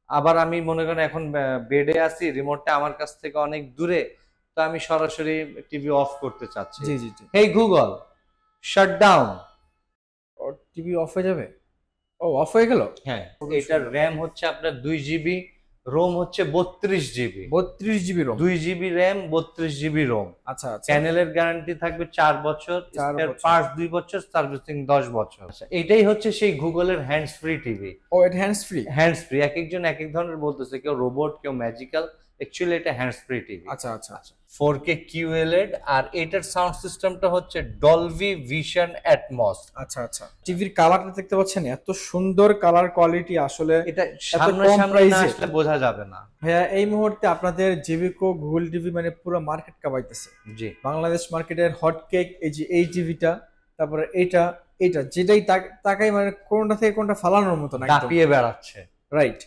আবার আমি মনে করেন এখন বেডে আছি, রিমোটটা আমার কাছ থেকে অনেক দূরে, তো আমি সরাসরি টিভি অফ করতে চাচ্ছি। জি জি জি। Hey Google, shut down. ও টিভি অফ হয়ে যাবে? ও অফ হয়ে গেল। হ্যাঁ, খুবই এটার সুন্দর। র্যাম হচ্ছে আপনার 2 জিবি, রোম হচ্ছে 32 GB. 32 GB ROM. 2 GB RAM, 32 GB ROM. আচ্ছা আচ্ছা। প্যানেলের গ্যারান্টি থাকবে 4 বছর, 4 স্পেয়ার বছর। পার্টস 2 বছর, সার্ভিসিং 10 বছর। আচ্ছা, এটাই হচ্ছে সেই গুগলের হ্যান্ডস ফ্রি টিভি। ও এটা হ্যান্ডস ফ্রি। হ্যান্ডস ফ্রি, এক একজন এক এক ধরনের বলতেছে, কেউ রোবট, কেউ ম্যাজিক্যাল। অ্যাকচুয়ালি এটা হ্যান্ডস ফ্রি টিভি। আচ্ছা আচ্ছা। 4K QLED, আর এটার সাউন্ড সিস্টেমটা হচ্ছে ডলবি ভিশন অ্যাটমস। আচ্ছা আচ্ছা। টিভির কালারটা দেখতে পাচ্ছেন, এত সুন্দর কালার কোয়ালিটি, আসলে এটা এত সামনে কম সামনে না প্রাইসে। আসলে বোঝা যাবে না। ভাইয়া এই মুহূর্তে আপনাদের জেবিকো গুগল টিভি মানে পুরো মার্কেট কাঁপাইতেছে। জি, বাংলাদেশ মার্কেটের হট কেক এই যে এই টিভিটা, তারপরে এটা, এটা যেটাই তাকাই মানে কোনটা থেকে কোনটা ফালানোর মতো না, একদম দাপিয়ে বেড়াচ্ছে। রাইট।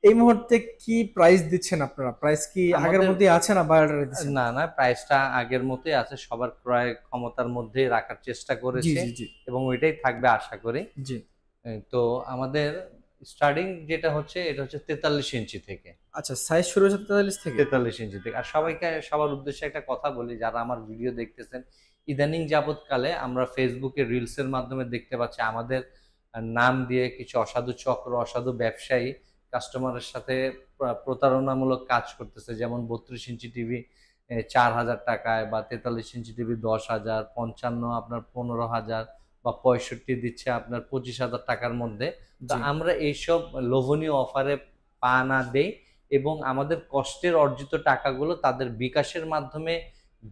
এই মুহূর্তে কি প্রাইস দিচ্ছেন আপনারা? প্রাইস কি আগের আমাদের মধ্যেই আছে না বাড়াটা দিচ্ছেন? না না, প্রাইসটা আগের মতোই আছে, সবার ক্রয় ক্ষমতার মধ্যেই রাখার চেষ্টা জি করেছে, জি জি এবং ওইটাই থাকবে আশা করি। জি। তো আমাদের স্টার্টিং যেটা হচ্ছে, এটা হচ্ছে 43 ইঞ্চি থেকে। আচ্ছা, সাইজ শুরু হচ্ছে 43 থেকে। 43 ইঞ্চি থেকে। আর সবাইকে, সবার উদ্দেশ্যে একটা কথা বলি, যারা আমার ভিডিও দেখতেছেন, ইদানিং যাবৎকালে আমরা ফেসবুকে রিলসের মাধ্যমে দেখতে পাচ্ছি আমাদের নাম দিয়ে কিছু অসাধু চক্র, অসাধু ব্যবসায়ী কাস্টমারের সাথে প্রতারণামূলক কাজ করতেছে। যেমন 32 ইঞ্চি টিভি 4,000 টাকায়, বা 43 ইঞ্চি টিভি 10,000, 55 আপনার 15,000, বা 65 দিচ্ছে আপনার 25,000 টাকার মধ্যে। তো জি আমরা এইসব লোভনীয় অফারে পা না দেই, এবং আমাদের কষ্টের অর্জিত টাকাগুলো তাদের বিকাশের মাধ্যমে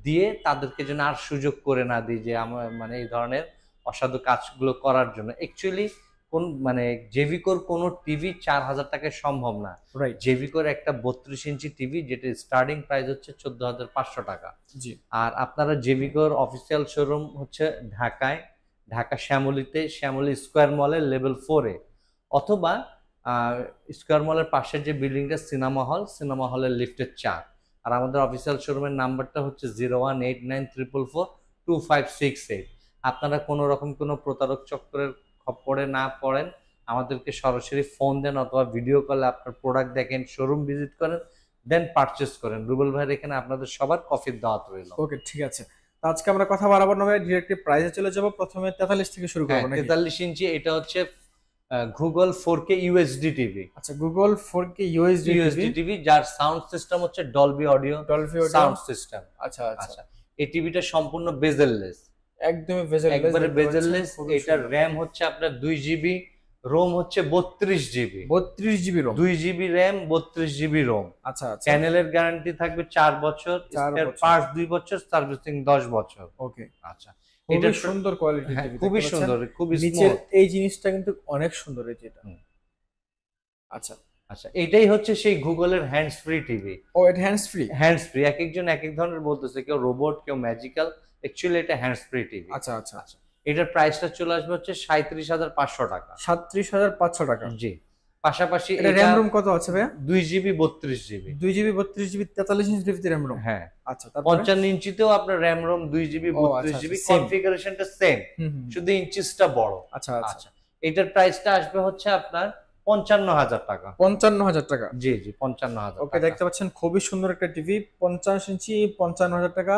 দিয়ে তাদেরকে যেন আর সুযোগ করে না দিই যে আমার মানে এই ধরনের অসাধু কাজগুলো করার জন্য। অ্যাকচুয়ালি কোন মানে জেভিকোর কোনো টিভি 4,000 টাকায় সম্ভব না। রাইট। জেভিকোর একটা 32 ইঞ্চি টিভি, যেটা স্টার্টিং প্রাইস হচ্ছে 14,500 টাকা। জি আর আপনারা জেভিকোর অফিসিয়াল শোরুম হচ্ছে ঢাকায়, ঢাকা শ্যামলীতে, শ্যামলী স্কোয়ার মলের লেভেল 4-এ, অথবা স্কোয়ার মলের পাশের যে বিল্ডিংটা সিনেমা হল, সিনেমা হলের লিফটের 4। আর আমাদের অফিসিয়াল শোরুমের নাম্বারটা হচ্ছে 0189442568। আপনারা কোনো রকম কোনো প্রতারক চক্রের খপ্পরে না পড়েন, আমাদেরকে সরাসরি ফোন দেন, অথবা ভিডিও কলে আপনার প্রোডাক্ট দেখেন, শোরুম ভিজিট করেন, দেন পারচেস করেন। রুবেল ভাইয়ের এখানে আপনাদের সবার কফির দাওয়াত রইল। ওকে ঠিক আছে। তো আজকে আমরা কথা বাড়াবো না ভাই, ডিরেক্টলি প্রাইসে চলে যাব। প্রথমে 43 থেকে শুরু হ্যাঁ, করবো নাকি? 43 ইঞ্চি, এটা হচ্ছে গুগল 4K ইউএসডি টিভি। আচ্ছা, গুগল 4K ইউএসডি টিভি, যার সাউন্ড সিস্টেম হচ্ছে Dolby audio ডলফি audio sound system. আচ্ছা আচ্ছা। আচ্ছা, এই টিভিটা সম্পূর্ণ বেজেললেস, একদমই বেজেল একবারে বেজেললেস। এটার র্যাম হচ্ছে আপনার 2 জিবি, রোম হচ্ছে 32 GB. 32 GB ROM. 2 GB RAM, 32 GB ROM. আচ্ছা আচ্ছা। প্যানেলের গ্যারান্টি থাকবে 4 বছর, 4 স্পেয়ার বছর। পার্টস 2 বছর, সার্ভিসিং 10 বছর। ওকে। আচ্ছা, খুবই এটা সুন্দর কোয়ালিটি হ্যাঁ টিভি, খুবই সুন্দর, খুবই নিচের স্মুথ। এই জিনিসটা কিন্তু অনেক সুন্দর, এই যেটা। আচ্ছা আচ্ছা, এটাই হচ্ছে সেই গুগলের হ্যান্ডস ফ্রি টিভি। ও এটা হ্যান্ডস ফ্রি। হ্যান্ডস ফ্রি, এক একজন এক এক ধরনের বলতেছে, কেউ রোবট, কেউ ম্যাজিক্যাল। অ্যাকচুয়ালি এটা হ্যান্ডস ফ্রি টিভি। আচ্ছা আচ্ছা। আচ্ছা, এটার প্রাইসটা চলে আসবে হচ্ছে 37,500 টাকা। 37,500 টাকা। জি, পাশাপাশি এটা র্যাম রুম কত আছে ভাইয়া? 2 জিবি 32 জিবি। 2 জিবি 32 জিবি 43 ইঞ্চি টিভিতে র্যাম রুম। হ্যাঁ, আচ্ছা, তারপরে? 55 ইঞ্চিতেও আপনার র্যাম রোম 2 জিবি ও আচ্ছা 32 জিবি, আচ্ছা, সেম। কনফিগারেশনটা সেম, হুম হুম। শুধু ইঞ্চিসটা বড়। আচ্ছা আচ্ছা। আচ্ছা, এটার প্রাইসটা আসবে হচ্ছে আপনার 55,000 টাকা। 55,000 টাকা। জি জি, 55,000 ওকে, টাকা। দেখতে পাচ্ছেন খুবই সুন্দর একটা টিভি, 50 ইঞ্চি, 55,000 টাকা,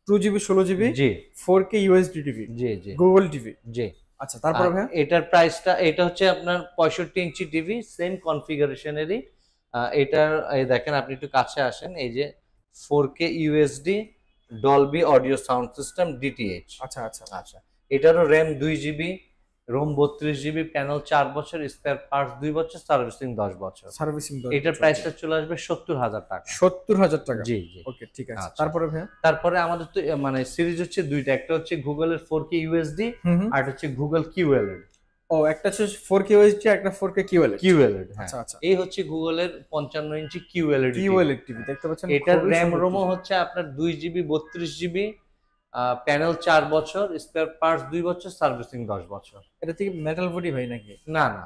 2 জিবি 16 জিবি, জি 4K ইউএসডি টিভি, জি জি গুগল টিভি। জি। আচ্ছা, তারপরে আর ভাইয়া? এটার প্রাইসটা, এটা হচ্ছে আপনার 65 ইঞ্চি টিভি, সেম কনফিগারেশনেরই। এটার এই দেখেন, আপনি একটু কাছে আসেন, এই যে 4K USD, Dolby audio sound system, DTH. আচ্ছা আচ্ছা। আচ্ছা, এটারও RAM 2 GB, ROM 32 GB, panel 4 বছর, স্পেয়ার পার্টস 2 বছর, সার্ভিসিং 10 বছর। সার্ভিসিং এটার প্রাইসটা চলে আসবে 70,000 টাকা। 70,000 টাকা। জি জি। ওকে ঠিক আছে, আচ্ছা, তারপরে ভাইয়া? তারপরে আমাদের তো মানে সিরিজ হচ্ছে দুইটা, একটা হচ্ছে গুগলের 4K ইউএসডি, হুম হুম। আর একটা হচ্ছে গুগল কিউএলইডি। ও একটা হচ্ছে 4K ইউএসডি, একটা 4K কিউএলইডি। কিউএলইডি, হ্যাঁ। আচ্ছা আচ্ছা। এই হচ্ছে গুগলের 55 ইঞ্চি কিউএলইডি। কিউএলইডি টিভি, দেখতে পাচ্ছেন এটার খুবই র্যাম সুন্দর রোমও TV। হচ্ছে আপনার 2 জিবি 32 জিবি, প্যানেল 4 বছর, স্পেয়ার পার্টস 2 বছর, সার্ভিসিং 10 বছর। এটা থেকে মেটাল বডি ভাই নাকি? না না,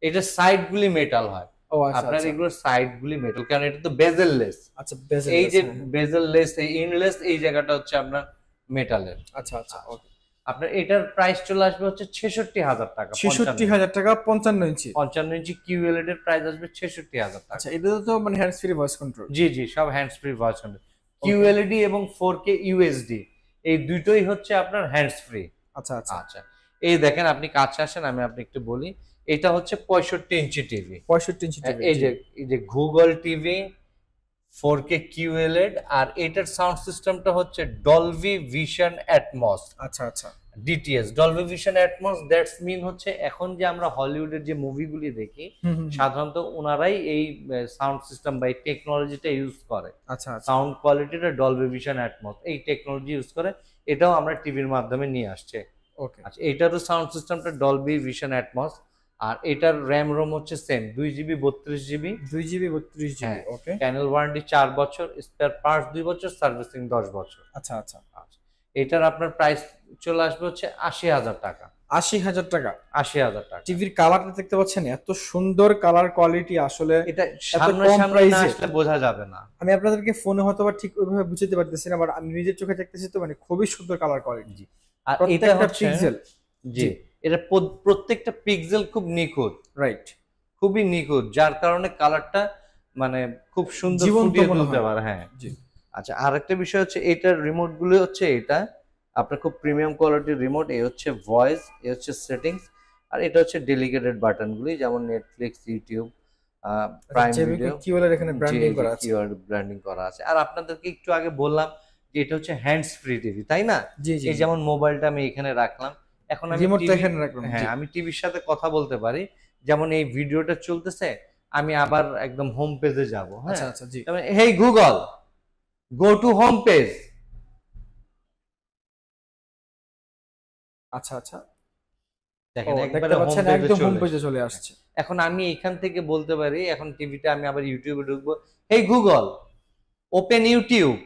এটা সাইড গুলি মেটাল হয়। ও আচ্ছা আপনার আচ্ছা। এগুলোর সাইড গুলি মেটাল, কারণ এটা তো বেজেললেস। আচ্ছা, বেজেল। এই যে বেজেললেস, এই ইনলেস, এই জায়গাটা হচ্ছে আপনার মেটালের। আচ্ছা আচ্ছা। ওকে। আপনার এটার প্রাইস চলে আসবে হচ্ছে 66,000 টাকা। 66,000 টাকা 55 ইঞ্চি। 55 ইঞ্চি QLED এর প্রাইস আসবে 66,000 টাকা। আচ্ছা, এটা তো মানে হ্যান্ডস ফ্রি ভয়েস কন্ট্রোল। জি জি, সব hands free voice control. QLED এবং 4K UHD এই দুটোই হচ্ছে আপনার হ্যান্ডস ফ্রি। আচ্ছা আচ্ছা আচ্ছা, এই দেখেন আপনি কাছে আসেন, আমি আপনি একটু বলি। এটা হচ্ছে 65 ইঞ্চি টিভি। 65 inch TV. এই যে গুগল টিভি 4K QLED, আর এটার সাউন্ড সিস্টেমটা হচ্ছে ডলবি ভিশন অ্যাটমস। আচ্ছা আচ্ছা। DTS, Dolby vision Atmos, that's mean হচ্ছে এখন যে আমরা হলিউডের যে মুভিগুলি দেখি সাধারণত ওনারাই এই সাউন্ড সিস্টেম বা এই টেকনোলজিটা ইউজ করে। আচ্ছা আচ্ছা। সাউন্ড কোয়ালিটিটা ডলবি ভিশন অ্যাটমস এই টেকনোলজি ইউজ করে, এটাও আমরা টিভির মাধ্যমে নিয়ে আসছে। ওকে। আচ্ছা, এটারও সাউন্ড সিস্টেমটা ডলবি ভিশন অ্যাটমস, আর এটার র্যাম রোম হচ্ছে same 2GB 32GB। 2GB 32GB। হ্যাঁ, ওকে। চ্যানেল ওয়ারেন্টি 4 বছর, স্পেয়ার পার্টস 2 বছর, সার্ভিসিং 10 বছর। আচ্ছা আচ্ছা। আচ্ছা, এটার আপনার প্রাইস চলে আসবে হচ্ছে 80,000 টাকা। 80,000 টাকা। 80,000 টাকা। টিভির কালারটা দেখতে পাচ্ছেন, এত সুন্দর কালার কোয়ালিটি, আসলে এটা কম সামনাসামনি না প্রাইসে আসলে বোঝা যাবে না। আমি আপনাদেরকে ফোনে হয়তো বা ঠিক ওইভাবে বুঝতে পারতেছি না, বাট আমি নিজের চোখে দেখতেছি তো, মানে খুবই সুন্দর কালার কোয়ালিটি। জি, আর এটা প্রত্যেকটা হচ্ছে পিক্সেল। জি, এটা প্রত্যেকটা পিক্সেল খুব নিখুঁত, রাইট, খুবই নিখুঁত, যার কারণে কালারটা মানে খুব সুন্দর জীবন্ত ফুটিয়ে মনে তুলতে হয়। পারে। হ্যাঁ জি। আচ্ছা, আরেকটা বিষয় হচ্ছে এটার রিমোট গুলো হচ্ছে এটা আপনার খুব প্রিমিয়াম কোয়ালিটির রিমোট। এই হচ্ছে ভয়েস, এই হচ্ছে সেটিংস, আর এটা হচ্ছে ডেলিকেটেড বাটন গুলি, যেমন নেটফ্লিক্স, ইউটিউব, প্রাইম ভিডিও। কি বলে এখানে ব্র্যান্ডিং করা আছে। কিওয়ার্ড ব্র্যান্ডিং করা আছে। আর আপনাদেরকে একটু আগে বললাম যে এটা হচ্ছে হ্যান্ডস ফ্রি টিভি, তাই না? জি জি। এই যেমন মোবাইলটা আমি এখানে রাখলাম, এখন আমি রিমোটটা এখানে রাখলাম। হ্যাঁ, আমি টিভির সাথে কথা বলতে পারি। যেমন এই ভিডিওটা চলতেছে, আমি আবার একদম হোম পেজে যাব। হ্যাঁ, আচ্ছা আচ্ছা। জি। Hey Google, go to home page. আচ্ছা আচ্ছা। দেখেন দেখতে একবারে হোম পাচ্ছেন পেজে একদম হোম চলে পেজে এসেছে। চলে আসছে। এখন আমি এখান থেকে বলতে পারি, এখন টিভিটা আমি আবার ইউটিউবে ঢুকবো, হেই গুগল, ওপেন ইউটিউব।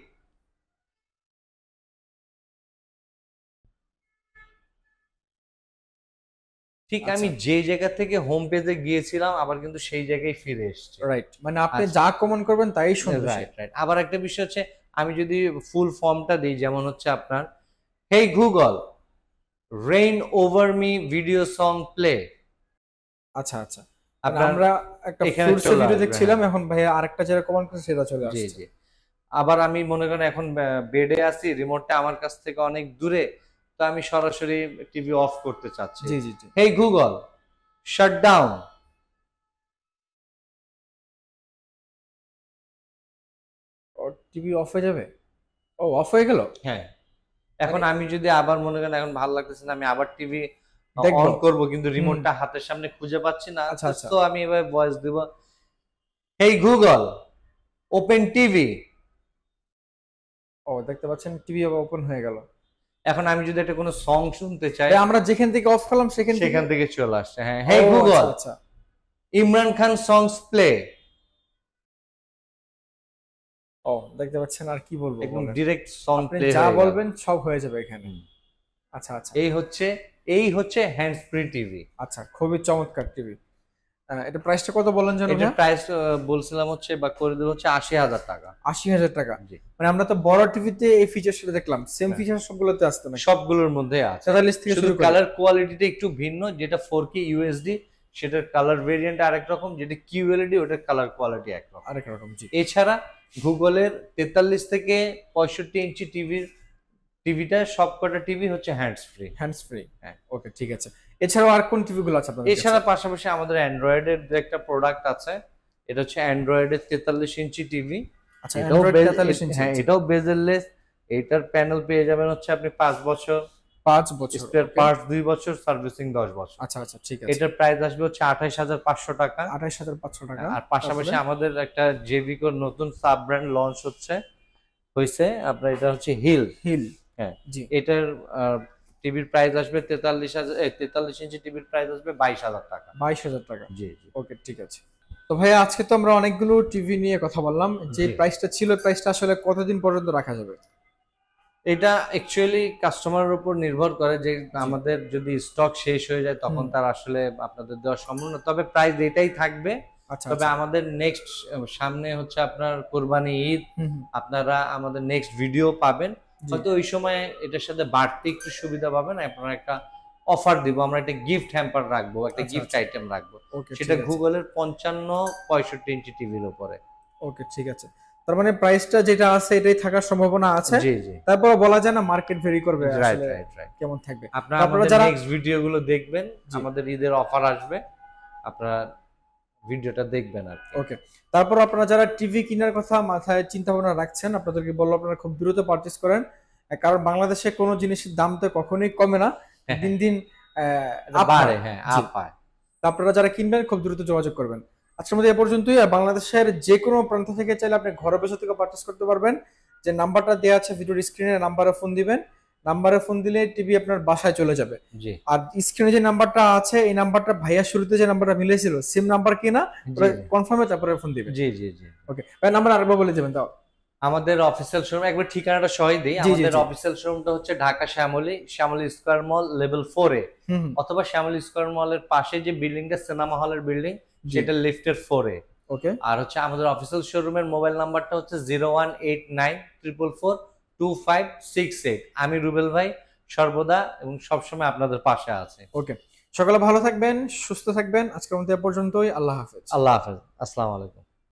ঠিক আচ্ছা। আমি যে জায়গা থেকে হোম পেজে গিয়েছিলাম আবার কিন্তু সেই জায়গায় ফিরে এসেছি। রাইট, মানে আপনি আচ্ছা। যা কমেন্ট করবেন তাই শুনবে সে। Right right. আবার একটা বিষয় হচ্ছে, আমি যদি ফুল ফর্মটা দিই, যেমন হচ্ছে আপনার হেই Google, rain over me video song play. আচ্ছা আচ্ছা। আপনার আমরা একটা এখানে ফ্রুটসের চলে ভিডিও আসবে, দেখছিলাম, হ্যাঁ। এখন ভাইয়া আরেকটা যেটা কমেন্ট করছে সেটা চলে জি আসছে। জি। আবার আমি মনে করেন এখন বেডে আছি, রিমোটটা আমার কাছ থেকে অনেক দূরে, তো আমি সরাসরি টিভি অফ করতে চাচ্ছি। জি জি জি। Hey Google, shut down. ও টিভি অফ হয়ে যাবে? ও অফ হয়ে গেল? হ্যাঁ, এখন আমি যদি আবার মনে করেন এখন ভালো লাগতেছে না, আমি আবার টিভি দেখবো। অন করব, কিন্তু রিমোটটা হাতের সামনে খুঁজে পাচ্ছি না। আচ্ছা, আচ্ছা। তো আমি এভাবে ভয়েস দিব, হেই গুগল, ওপেন টিভি। ও দেখতে পাচ্ছেন টিভি ওপেন হয়ে গেল। এখন আমি যদি একটা কোনো সং শুনতে চাই, আমরা যেখান থেকে অফ করলাম সেখান থেকে চলে আসছে। হ্যাঁ, ও হেই গুগল, আচ্ছা আচ্ছা। ইমরান খান সংস প্লে। ও দেখতে পাচ্ছেন, আর কি বলবো একদম বলেন। ডিরেক্ট সং আপনি প্লে যা হয়ে গেল। বলবেন সব হয়ে যাবে এখানে। আচ্ছা আচ্ছা। এই হচ্ছে হ্যান্ডস ফ্রি টিভি। আচ্ছা, খুবই চমৎকার টিভি। এটা প্রাইসটা কত বলেন জানো এটার ভাইয়া? প্রাইস বলছিলাম হচ্ছে বা করে দেবো হচ্ছে 80,000 টাকা। 80,000 টাকা। জি, মানে আমরা তো বড় টিভিতে এই ফিচারসটা দেখলাম, সেম হ্যাঁ। ফিচার সবগুলোতে আসতো না। সবগুলোর মধ্যে আছে, 44 থেকে শুধু শুরু করে। কালার কোয়ালিটিটা একটু ভিন্ন। যেটা 4K UHD সেটার কালার ভেরিয়েন্ট আরেক রকম, যেটা QLED ওটার কালার কোয়ালিটি একরকম। আরেক রকম। জি। এছাড়া গুগলের 43 থেকে 65 ইঞ্চি টিভিটা সবকটা টিভি হচ্ছে হ্যান্ডস ফ্রি। Hands free. হ্যাঁ। ওকে, ঠিক আছে। এছাড়াও আর কোন টিভি গুলো আছে আপনাদের কাছে? এছাড়া পাশাপাশি আমাদের অ্যান্ড্রয়েডের যে একটা প্রোডাক্ট আছে, এটা হচ্ছে অ্যান্ড্রয়েডের 43 ইঞ্চি টিভি। আচ্ছা, অ্যান্ড্রয়েড 43 ইঞ্চি। হ্যাঁ, এটাও বেজেললেস। এটার প্যানেল পেয়ে যাবেন হচ্ছে আপনি 5 বছর, 5 বছর। স্পেয়ার পার্টস 2 বছর, সার্ভিসিং 10 বছর। আচ্ছা আচ্ছা, ঠিক আছে। এটার প্রাইস আসবে হচ্ছে 28,500 টাকা। 28,500 টাকা। আর পাশাপাশি আমাদের একটা জেভিকোর নতুন সাব ব্র্যান্ড লঞ্চ হয়েছে আপনার, এটা হচ্ছে হিল। হ্যাঁ, জি। এটার টিভির প্রাইস আসবে 43 ইঞ্চি টিভির প্রাইস আসবে 22,000 টাকা। 22,000 টাকা। জি জি। ওকে, ঠিক আছে। তো ভাইয়া, আজকে তো আমরা অনেকগুলো টিভি নিয়ে কথা বললাম। যে জি। প্রাইসটা ছিল, প্রাইসটা আসলে কতদিন পর্যন্ত রাখা যাবে? এটা অ্যাকচুয়ালি কাস্টমারের উপর নির্ভর করে, যে আমাদের যদি স্টক শেষ হয়ে যায় তখন তার আসলে আপনাদের দেওয়া সম্ভব না। তবে প্রাইস এটাই থাকবে। আচ্ছা তবে আচ্ছা। আমাদের নেক্সট সামনে হচ্ছে আপনার কোরবানি ঈদ, হুম হুম। আপনারা আমাদের নেক্সট ভিডিও পাবেন। জি। হয়তো ওই সময় এটার সাথে বাড়তি একটু সুবিধা পাবেন, আপনারা একটা অফার দিব, আমরা একটা গিফট হ্যাম্পার রাখবো, একটা আচ্ছা, গিফট আচ্ছা। আইটেম রাখবো, ওকে, সেটা ঠিক আছে। গুগলের 55-65 ইঞ্চি টিভির উপরে। ওকে, ঠিক আছে। তার মানে প্রাইসটা যেটা আছে এটাই থাকার সম্ভাবনা আছে। জি জি, তারপরে বলা যায় না মার্কেট ভেরি করবে রাইট আসলে রাইট রাইট। কেমন থাকবে। আপনারা তারপরে আমাদের যারা নেক্সট ভিডিওগুলো দেখবেন, জি, আমাদের ঈদের অফার আসবে, আপনারা ভিডিওটা দেখবেন আর কি। ওকে। তারপর আপনারা যারা টিভি কেনার কথা মাথায় চিন্তা ভাবনা রাখছেন, আপনাদেরকে বলবো আপনারা খুব দ্রুত পারচেজ করেন। কারণ বাংলাদেশে কোনো জিনিসের দাম তো কখনোই কমে না। হ্যাঁ দিন হ্যাঁ, দিন এটা আপ বাড়ে, হয়। হ্যাঁ জি। আপ হয়। তো আপনারা যারা কিনবেন খুব দ্রুত যোগাযোগ করবেন। আজকের মধ্যে এ পর্যন্তই। আর বাংলাদেশের যে কোনো প্রান্ত থেকে চাইলে আপনি ঘরে বসে থেকে পারচেজ করতে পারবেন। যে নাম্বারটা দেওয়া আছে ভিডিওর স্ক্রিনে, নাম্বারে ফোন দিবেন। নাম্বারে ফোন দিলে টিভি আপনার বাসায় চলে যাবে। জি আর স্ক্রিনে যে নাম্বারটা আছে এই নাম্বারটা ভাইয়া শুরুতে যে নাম্বারটা মিলেছিল সেম নাম্বার কিনা জি ওটা কনফার্মে তারপরে ফোন দিবেন। জি জি জি। ওকে ভাই, নাম্বার আরেকবার বলে দেবেন তাও। আমাদের অফিসিয়াল শোরুম একবার ঠিকানাটা সহই দিই। জি জি আমাদের জি। অফিসিয়াল শোরুমটা হচ্ছে Dhaka Shyamoli, Shyamoli square mall level 4 এ, হুম হুম। অথবা শ্যামলী স্কয়ার মলের পাশে যে বিল্ডিংটা সিনেমা হলের বিল্ডিং, জি। সেটা লিফটের 4 এ। ওকে। আর হচ্ছে আমাদের অফিসিয়াল শোরুমের মোবাইল নাম্বারটা হচ্ছে 01894442568। আমি রুবেল ভাই সর্বদা এবং সবসময় আপনাদের পাশে আছে। ওকে। সকালে ভালো থাকবেন, সুস্থ থাকবেন। আজকের মতো এ পর্যন্তই। আল্লাহ হাফেজ। আল্লাহ হাফেজ, আসসালামু আলাইকুম।